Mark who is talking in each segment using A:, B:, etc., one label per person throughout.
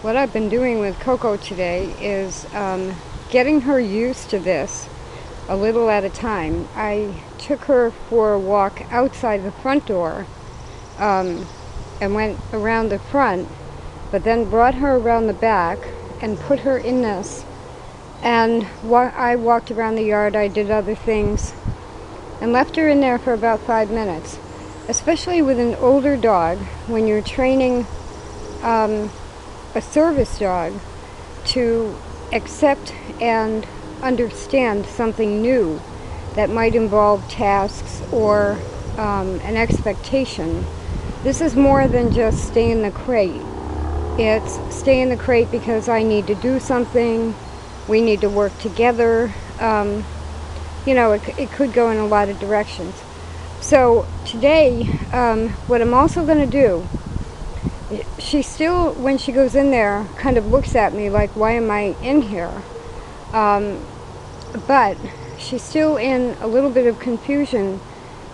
A: What I've been doing with Coco today is getting her used to this a little at a time. I took her for a walk outside the front door and went around the front, but then brought her around the back and put her in this. And I walked around the yard, I did other things, and left her in there for about 5 minutes. Especially with an older dog, when you're training a service dog to accept and understand something new that might involve tasks or an expectation. This is more than just stay in the crate. It's stay in the crate because I need to do something, we need to work together. It could go in a lot of directions. So today, what I'm also going to do, she still, when she goes in there, kind of looks at me like, why am I in here? But she's still in a little bit of confusion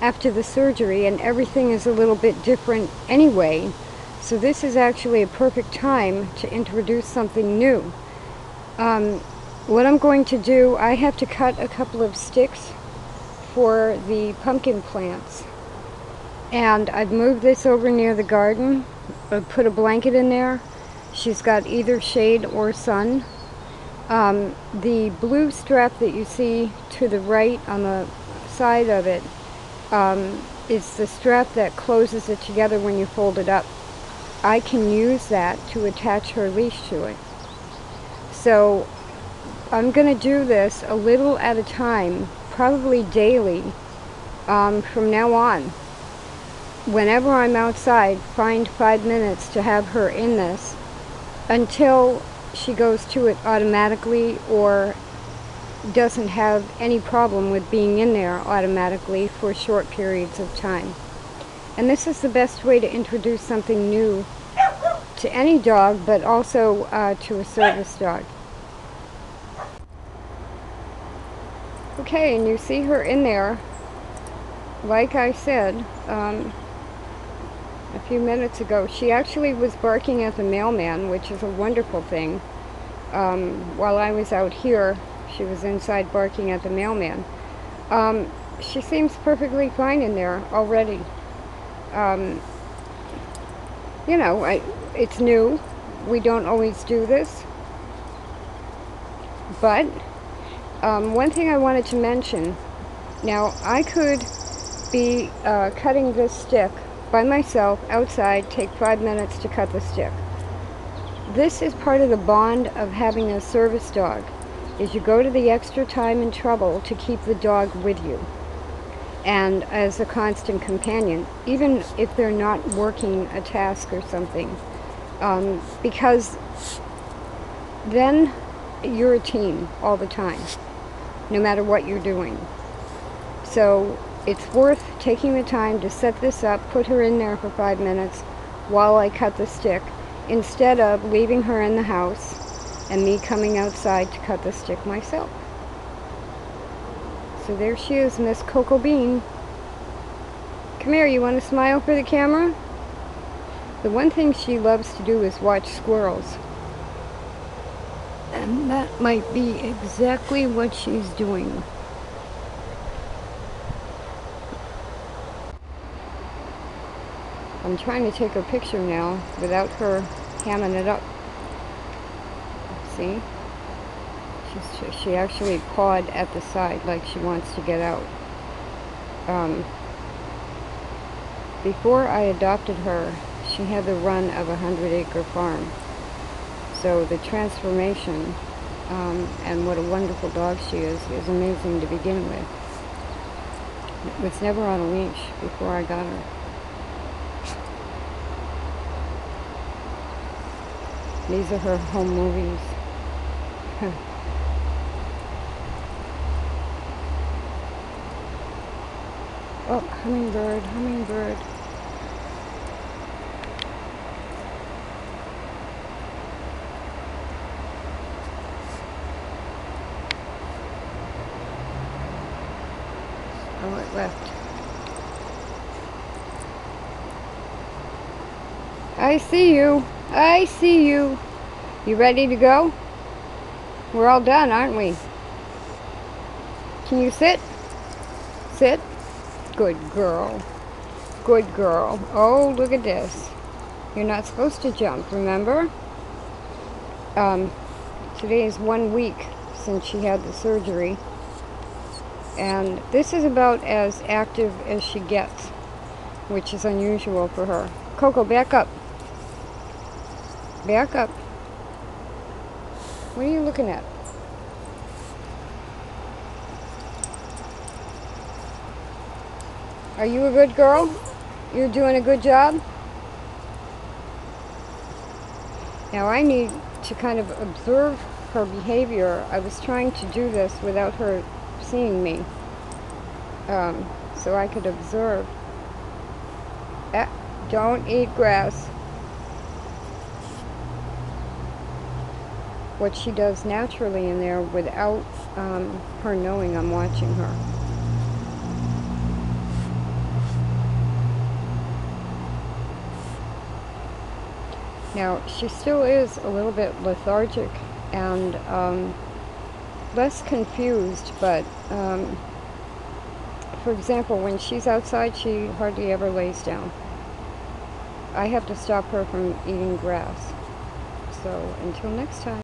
A: after the surgery, and everything is a little bit different anyway. So this is actually a perfect time to introduce something new. What I'm going to do, I have to cut a couple of sticks for the pumpkin plants. And I've moved this over near the garden. I've put a blanket in there. She's got either shade or sun. The blue strap that you see to the right on the side of it is the strap that closes it together when you fold it up. I can use that to attach her leash to it. So I'm going to do this a little at a time, probably daily, from now on. Whenever I'm outside, find 5 minutes to have her in this until she goes to it automatically or doesn't have any problem with being in there automatically for short periods of time. And this is the best way to introduce something new to any dog, but also to a service dog. Okay, and you see her in there, like I said a few minutes ago. She actually was barking at the mailman, which is a wonderful thing. While I was out here, she was inside barking at the mailman. She seems perfectly fine in there already. It's new. We don't always do this. But one thing I wanted to mention, now I could be cutting this stick by myself outside, take 5 minutes to cut the stick. This is part of the bond of having a service dog, is you go to the extra time and trouble to keep the dog with you and as a constant companion, even if they're not working a task or something, because then you're a team all the time, no matter what you're doing. So it's worth taking the time to set this up, put her in there for 5 minutes while I cut the stick, instead of leaving her in the house and me coming outside to cut the stick myself. So there she is, Miss Coco Bean. Come here, you want to smile for the camera? The one thing she loves to do is watch squirrels. And that might be exactly what she's doing. I'm trying to take a picture now without her hamming it up. See? She actually pawed at the side like she wants to get out. Before I adopted her, she had the run of a 100-acre farm. So the transformation and what a wonderful dog she is amazing to begin with. It was never on a leash before I got her. These are her home movies. Oh, hummingbird, hummingbird. Oh, it left. I see you. I see you. You ready to go? We're all done, aren't we? Can you sit? Sit. Good girl. Good girl. Oh, look at this. You're not supposed to jump, remember? Today is 1 week since she had the surgery. And this is about as active as she gets, which is unusual for her. Coco, back up. Back up. What are you looking at? Are you a good girl? You're doing a good job? Now I need to kind of observe her behavior. I was trying to do this without her seeing me, so I could observe. Don't eat grass. What she does naturally in there without her knowing I'm watching her. Now, she still is a little bit lethargic and less confused, but for example, when she's outside, she hardly ever lays down. I have to stop her from eating grass. So, until next time.